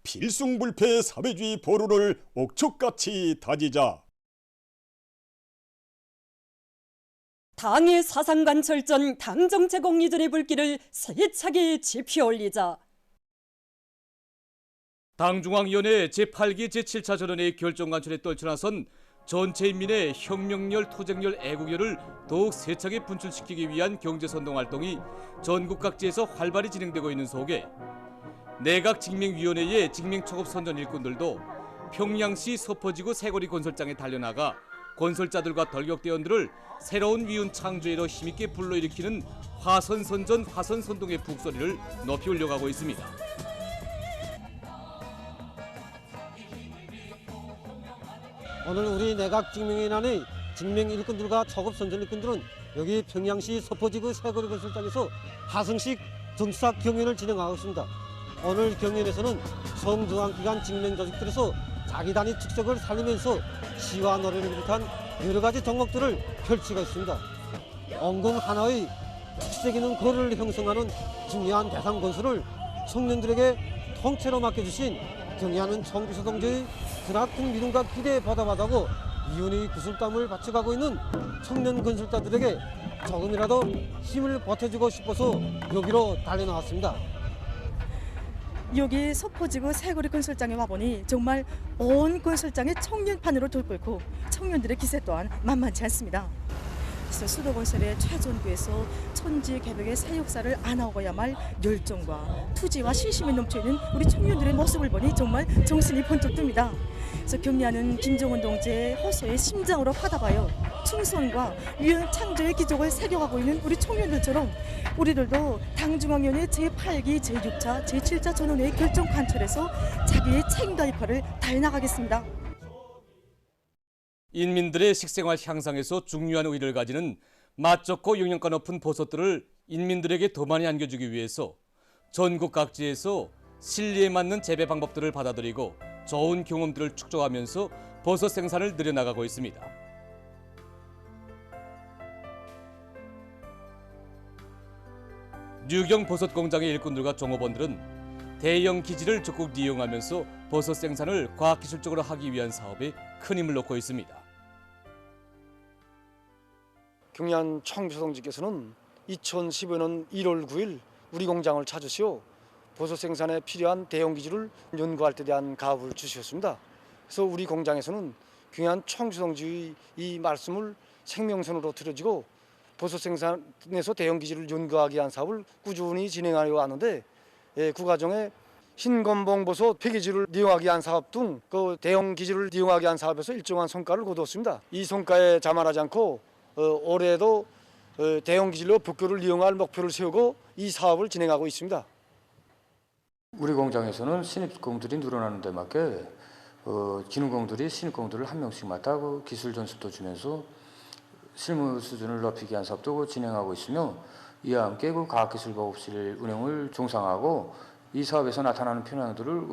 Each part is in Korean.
필승불패 사회주의 보루를 옥축같이 다지자. 당의 사상관철전 당정제공 이전의 불길을 세차게 지피올리자. 당중앙위원회 제8기 제7차 전원회의 결정관철에 떨쳐나선 전체 인민의 혁명열, 투쟁열, 애국열을 더욱 세차게 분출시키기 위한 경제선동활동이 전국 각지에서 활발히 진행되고 있는 속에 내각직명위원회의 직명초급선전 일꾼들도 평양시 서포지구 새거리 건설장에 달려나가 건설자들과 덜격대원들을 새로운 위훈 창조회로 힘있게 불러일으키는 화선선전, 화선선동의 북소리를 높이 올려가고 있습니다. 오늘 우리 내각직명위원회 직명 일꾼들과 초급선전 일꾼들은 여기 평양시 서포지구 새거리 건설장에서 하승식 정치사 경연을 진행하고 있습니다. 오늘 경연에서는 성중앙기관 직명 조직들에서 자기 단위 특색을 살리면서 시와 노래를 비롯한 여러 가지 종목들을 펼치고 있습니다. 온공 하나의 특색 있는 거리를 형성하는 중요한 대상 건설을 청년들에게 통째로 맡겨주신 경의하는 청주소동지의 크나큰 믿음과 기대에 보답하다고 위원회의 구슬땀을 바쳐가고 있는 청년 건설자들에게 조금이라도 힘을 보태주고 싶어서 여기로 달려나왔습니다. 여기 서포지구 새거리 건설장에 와보니 정말 온 건설장의 청년판으로 돌끓고 청년들의 기세 또한 만만치 않습니다. 그래서 수도건설의 최전구에서 천지개벽의 새 역사를 안아오고야 말 열정과 투지와 신심이 넘쳐있는 우리 청년들의 모습을 보니 정말 정신이 번쩍 듭니다. 그래서 경리하는 김정은 동지의 호소의 심장으로 화답하여 충성과 위훈 창조의 기적을 새겨가고 있는 우리 청년들처럼 우리들도 당중앙위원회 제8기, 제6차, 제7차 전원회의 결정 관철에서 자기의 책임과 역할을 다해나가겠습니다. 인민들의 식생활 향상에서 중요한 의의를 가지는 맛 좋고 영양가 높은 버섯들을 인민들에게 더 많이 안겨주기 위해서 전국 각지에서 실리에 맞는 재배 방법들을 받아들이고 좋은 경험들을 축적하면서 버섯 생산을 늘려나가고 있습니다. 류경 버섯 공장의 일꾼들과 종업원들은 대형 기지를 적극 이용하면서 버섯 생산을 과학기술적으로 하기 위한 사업에 큰 힘을 놓고 있습니다. 경리한 청주소동지께서는 2015년 1월 9일 우리 공장을 찾으시어 버섯 생산에 필요한 대형 기지를 연구할 때 대한 가업을 주셨습니다. 그래서 우리 공장에서는 경리한 청주소동지의 이 말씀을 생명선으로 들어지고 버섯 생산에서 대형 기지를 연구하기 위한 사업을 꾸준히 진행하여 왔는데 그 과정에 흰건봉 버섯 폐기지를 이용하기 위한 사업 등 그 대형 기지를 이용하기 위한 사업에서 일정한 성과를 거두었습니다. 이 성과에 자만하지 않고 올해도 대형 기지로 복교를 이용할 목표를 세우고 이 사업을 진행하고 있습니다. 우리 공장에서는 신입공들이 늘어나는 데 맞게 기능공들이 신입공들을 한 명씩 맡아 기술 전수도 주면서 실무 수준을 높이기 위한 사업도 진행하고 있으며 이와 함께 과학기술 보급실 운영을 종상하고 이 사업에서 나타나는 편향들을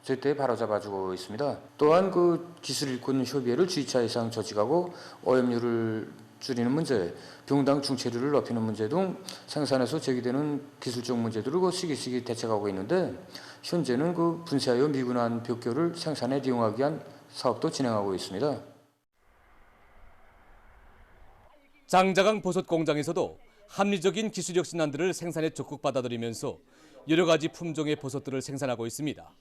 제때 바로잡아주고 있습니다. 또한 기술 일꾼 협의회를 G차 이상 조직하고 오염률을 줄이는 문제, 병당 중체율을 높이는 문제 등 생산에서 제기되는 기술적 문제들을 시기시기 대책하고 있는데 현재는 분쇄하여 미분한 벽교를 생산에 이용하기 위한 사업도 진행하고 있습니다. 장자강 버섯 공장에서도 합리적인 기술 혁신안들을 생산에 적극 받아들이면서 여러 가지 품종의 버섯들을 생산하고 있습니다.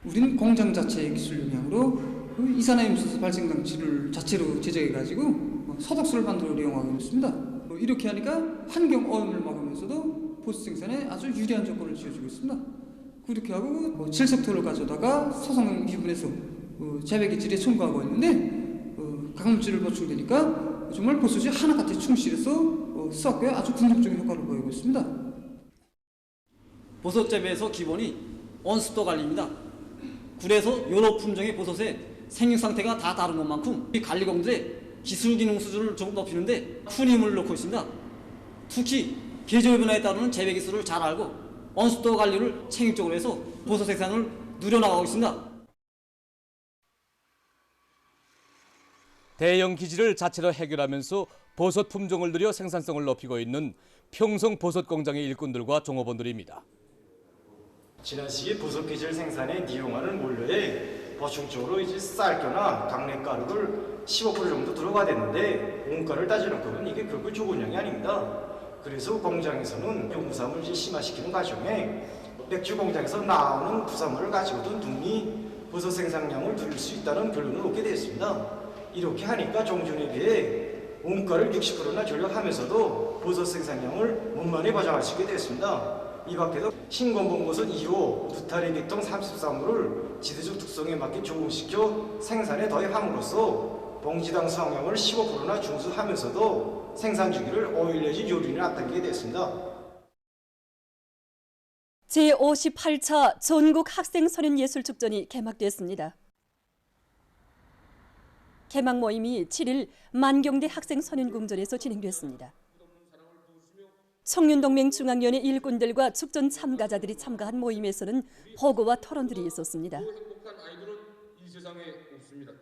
우리는 공장 자체의 기술 영향으로 이산화염수 발생 장치를 자체로 제작해가지고 소독수를 만들어 이용하고 있습니다. 이렇게 하니까 환경 오염을 막으면서도 버섯 생산에 아주 유리한 조건을 지어주고 있습니다. 그렇게 하고 질석토를 가져다가 소성 기분에서 재배 기질에 첨가하고 있는데 강물질을 보충되니까 정말 버섯이 하나같이 충실해서 수확에 아주 긍정적인 효과를 보이고 있습니다. 버섯 재배에서 기본이 온습도 관리입니다. 굴에서 여러 품종의 버섯의 생육 상태가 다 다른 것만큼 이 관리공들의 기술 기능 수준을 조금 높이는데 큰 힘을 넣고 있습니다. 특히 계절 변화에 따르는 재배 기술을 잘 알고 온습도 관리를 책임적으로 해서 버섯 생산을 늘려나가고 있습니다. 대형 기지를 자체로 해결하면서 버섯 품종을 늘려 생산성을 높이고 있는 평성 버섯 공장의 일꾼들과 종업원들입니다. 지난 시기 보석기질 생산에 이용하는 원료에 보충적으로 이제 쌀겨나 당내가루를 15% 정도 들어가야 되는데 원가를 따지는 거는 이게 결코 좋은 양이 아닙니다. 그래서 공장에서는 용부산물을 이제 심화시키는 과정에 맥주 공장에서 나오는 부산물을 가지고도 눈이 버섯 생산량을 늘릴 수 있다는 결론을 얻게 되었습니다. 이렇게 하니까 종전에 비해 원가를 60%나 절약하면서도 버섯 생산량을 원만히 보장할 수 있게 되었습니다. 이 밖에도 흰건봉버섯 2호, 누타리 계통 33호를 지대적 특성에 맞게 조음시켜 생산에 더해함으로써 봉지당 수확량을 15%나 준수하면서도 생산 주기를 5일 내지 요일이나 앞당기게 됐습니다. 제58차 전국 학생선연예술축전이 개막됐습니다. 개막 모임이 7일 만경대 학생선연궁전에서 진행됐습니다. 청년동맹 중앙위원회 일꾼들과 축전 참가자들이 참가한 모임에서는 보고와 토론들이 있었습니다. 행복한 아이들은 이 세상에 없습니다.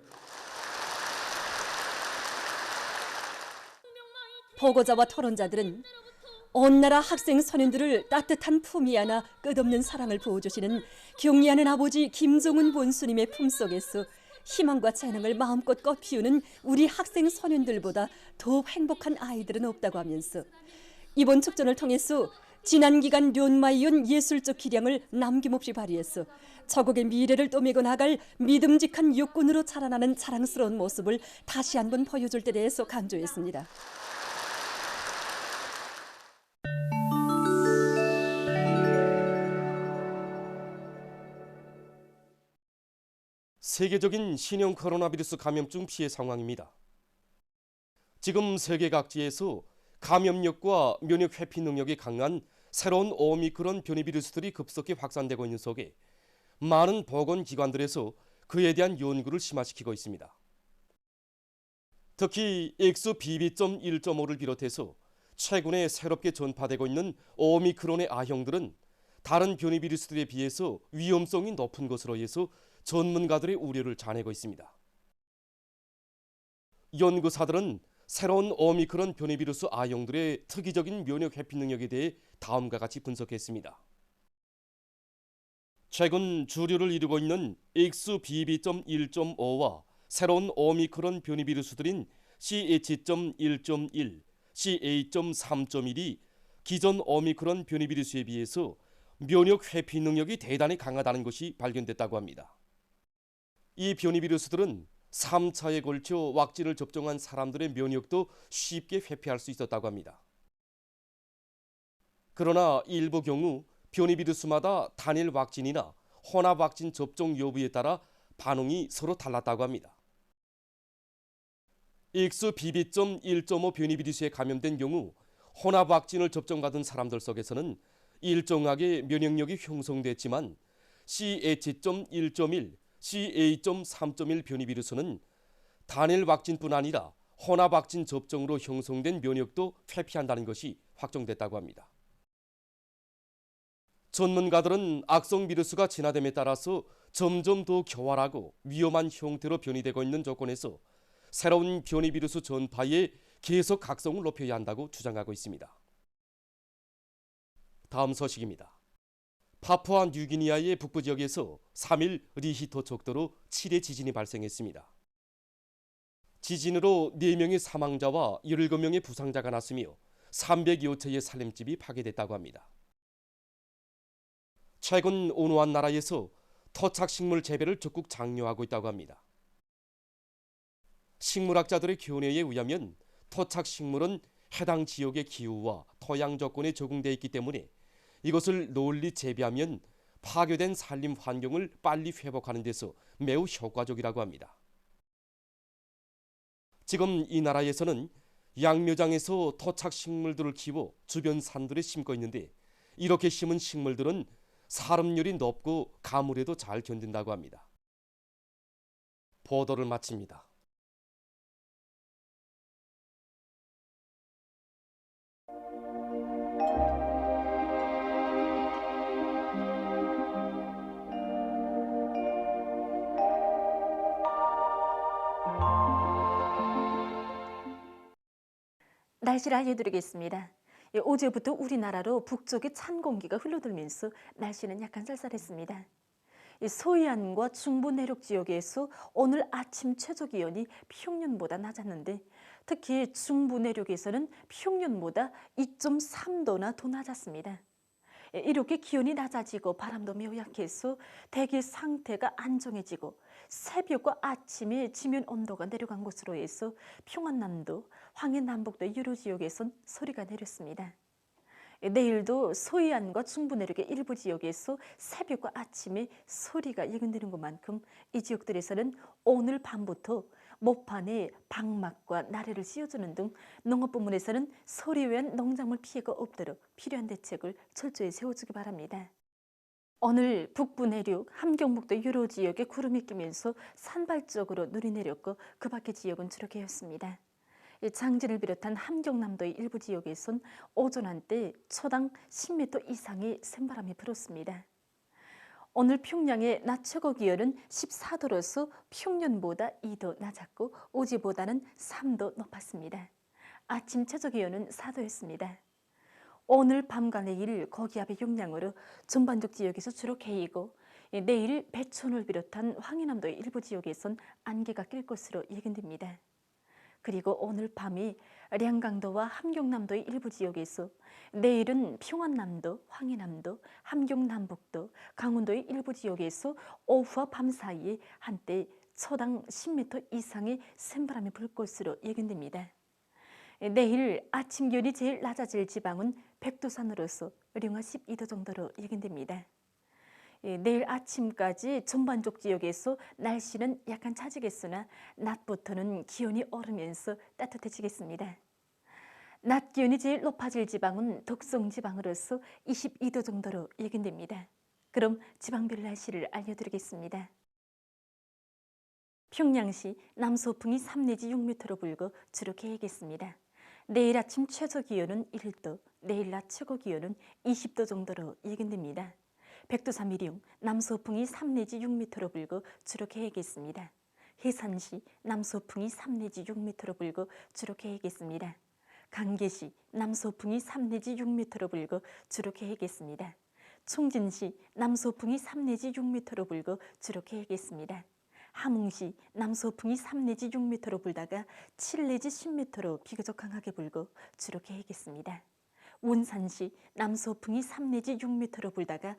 보고자와 토론자들은 온 나라 학생 선연들을 따뜻한 품위 안아 끝없는 사랑을 부어주시는 경리하는 아버지 김정은 본수님의 품속에서 희망과 재능을 마음껏 꽃피우는 우리 학생 선연들보다 더 행복한 아이들은 없다고 하면서 이번 축전을 통해서 지난 기간 련마이온 예술적 기량을 남김없이 발휘해서 저국의 미래를 떠밀고 나갈 믿음직한 육군으로 자라나는 자랑스러운 모습을 다시 한번 보여줄 때 대해서 강조했습니다. 세계적인 신형 코로나 바이러스 감염증 피해 상황입니다. 지금 세계 각지에서 감염력과 면역 회피 능력이 강한 새로운 오미크론 변이 바이러스들이 급속히 확산되고 있는 속에 많은 보건기관들에서 그에 대한 연구를 심화시키고 있습니다. 특히 XBB.1.5를 비롯해서 최근에 새롭게 전파되고 있는 오미크론의 아형들은 다른 변이 바이러스들에 비해서 위험성이 높은 것으로 해서 전문가들의 우려를 자내고 있습니다. 연구사들은 새로운 오미크론 변이 바이러스 아형들의 특이적인 면역 회피 능력에 대해 다음과 같이 분석했습니다. 최근 주류를 이루고 있는 XBB.1.5와 새로운 오미크론 변이 바이러스들인 CH.1.1, CA.3.1이 기존 오미크론 변이 바이러스에 비해서 면역 회피 능력이 대단히 강하다는 것이 발견됐다고 합니다. 이 변이 바이러스들은 3차에 걸쳐 왁신을 접종한 사람들의 면역도 쉽게 회피할 수 있었다고 합니다. 그러나 일부 경우 변이 바이러스마다 단일 왁신이나 혼합 왁신 접종 여부에 따라 반응이 서로 달랐다고 합니다. XBB.1.5 변이 바이러스에 감염된 경우 혼합 왁신을 접종받은 사람들 속에서는 일정하게 면역력이 형성됐지만 CH.1.1, CA.3.1 변이 바이러스는 단일 왁신뿐 아니라 혼합 왁신 접종으로 형성된 면역도 회피한다는 것이 확정됐다고 합니다. 전문가들은 악성 바이러스가 진화됨에 따라서 점점 더 교활하고 위험한 형태로 변이되고 있는 조건에서 새로운 변이 바이러스 전파에 계속 각성을 높여야 한다고 주장하고 있습니다. 다음 소식입니다. 파푸아 뉴기니아의 북부 지역에서 3일 리히터 척도로 7의 지진이 발생했습니다. 지진으로 4명의 사망자와 17명의 부상자가 났으며 300여 채의 살림집이 파괴됐다고 합니다. 최근 온화한 나라에서 토착식물 재배를 적극 장려하고 있다고 합니다. 식물학자들의 견해에 의하면 토착식물은 해당 지역의 기후와 토양 조건에 적응되어 있기 때문에 이것을 널리 재배하면 파괴된 산림 환경을 빨리 회복하는 데서 매우 효과적이라고 합니다. 지금 이 나라에서는 양묘장에서 토착식물들을 키워 주변 산들에 심고 있는데 이렇게 심은 식물들은 사름률이 높고 가물에도 잘 견딘다고 합니다. 보도를 마칩니다. 날씨를 알려드리겠습니다. 어제부터 우리나라로 북쪽의 찬 공기가 흘러들면서 날씨는 약간 쌀쌀했습니다. 서해안과 중부 내륙 지역에서 오늘 아침 최저 기온이 평년보다 낮았는데 특히 중부 내륙에서는 평년보다 2.3도나 더 낮았습니다. 이렇게 기온이 낮아지고 바람도 매우 약해서 대기 상태가 안정해지고 새벽과 아침에 지면 온도가 내려간 것으로 해서 평안남도, 황해남북도 여러 지역에선 소리가 내렸습니다. 내일도 서해안과 중부 내륙의 일부 지역에서 새벽과 아침에 소리가 예견되는 것만큼 이 지역들에서는 오늘 밤부터 목판에 방막과 나래를 씌워주는 등 농업 부문에서는 소리에 의한 농작물 피해가 없도록 필요한 대책을 철저히 세워주기 바랍니다. 오늘 북부 내륙, 함경북도 여러 지역에 구름이 끼면서 산발적으로 눈이 내렸고 그 밖의 지역은 주로 개였습니다. 장진을 비롯한 함경남도의 일부 지역에선 오전 한때 초당 10m 이상의 샘바람이 불었습니다. 오늘 평양의 낮 최고 기온은 14도로서 평년보다 2도 낮았고 어제보다는 3도 높았습니다. 아침 최저 기온은 4도였습니다. 오늘 밤과 내일 고기압의 영향으로 전반적 지역에서 주로 개이고 내일 배촌을 비롯한 황해남도의 일부 지역에선 안개가 낄 것으로 예견됩니다. 그리고 오늘 밤이 량강도와 함경남도의 일부 지역에서 내일은 평안남도, 황해남도, 함경남북도, 강원도의 일부 지역에서 오후와 밤 사이에 한때 초당 10m 이상의 샘바람이 불 것으로 예견됩니다. 내일 아침 기온이 제일 낮아질 지방은 백두산으로서 영하 12도 정도로 예견됩니다. 내일 아침까지 전반적 지역에서 날씨는 약간 차지겠으나 낮부터는 기온이 오르면서 따뜻해지겠습니다. 낮 기온이 제일 높아질 지방은 덕성 지방으로서 22도 정도로 예견됩니다. 그럼 지방별 날씨를 알려드리겠습니다. 평양시 남서풍이 3 내지 6m로 불고 주로 개이겠습니다. 내일 아침 최저 기온은 1도, 내일 낮 최고 기온은 20도 정도로 예견됩니다. 백두산 미령 남서풍이 3 내지 6m로 불고 주로 개이겠습니다. 해산시 남서풍이 3 내지 6m로 불고 주로 개이겠습니다. 강계시 남서풍이 3 내지 6m로 불고 주로 개이겠습니다. 총진시 남서풍이 3 내지 6m로 불고 주로 개이겠습니다. 함흥시 남서풍이 3 내지 6m로 불다가 7 내지 10m로 비교적 강하게 불고 주로 개이겠습니다. 원산시 남서풍이 3 내지 6m로 불다가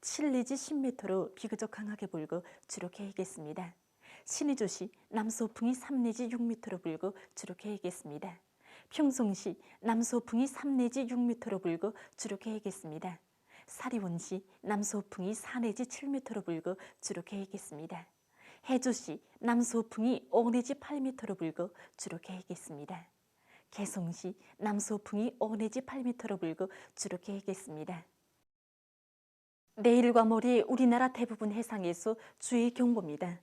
7 내지 10m로 비교적 강하게 불고 주로 개이겠습니다. 신의조시 남서풍이 3 내지 6m로 불고 주로 개이겠습니다. 평송시 남서풍이 3 내지 6m로 불고 주로 개이겠습니다. 사리원시 남서풍이 4 내지 7m로 불고 주로 개이겠습니다. 해조시 남서풍이 5 내지 8m로 불고 주로 개이겠습니다. 개성시 남서풍이 5 내지 8m로 불고 주로 개이겠습니다. 내일과 모레 우리나라 대부분 해상에서 주의 경보입니다.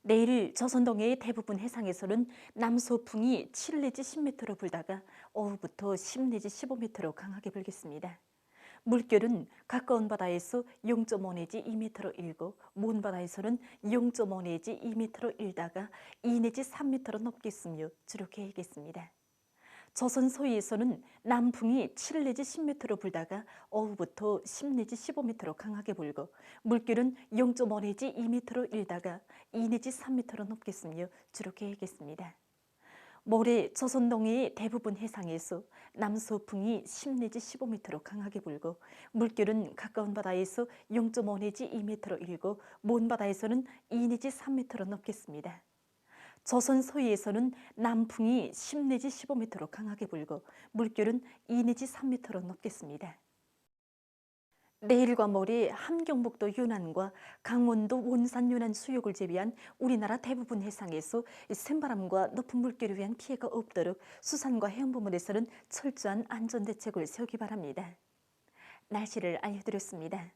내일 조선동해의 대부분 해상에서는 남서풍이 7 내지 10m로 불다가 오후부터 10 내지 15m로 강하게 불겠습니다. 물결은 가까운 바다에서 0.5 내지 2m로 일고 먼 바다에서는 0.5 내지 2m로 일다가 2 내지 3m로 높겠으며 주로 개이겠습니다. 조선 서해에서는 남풍이 7 내지 10m로 불다가 오후부터 10 내지 15m로 강하게 불고 물결은 0.5 내지 2m로 일다가 2 내지 3m로 높겠으며 주로 개이겠습니다. 모레 조선 동해의 대부분 해상에서 남서풍이 10 내지 15m로 강하게 불고 물결은 가까운 바다에서 0.5 내지 2m로 일고 먼 바다에서는 2 내지 3m로 높겠습니다. 조선 서해에서는 남풍이 10 내지 15m로 강하게 불고 물결은 2 내지 3m로 높겠습니다. 내일과 모레 함경북도 연안과 강원도 원산 연안 수역을 제외한 우리나라 대부분 해상에서 샘바람과 높은 물결에 의한 피해가 없도록 수산과 해양부문에서는 철저한 안전대책을 세우기 바랍니다. 날씨를 알려드렸습니다.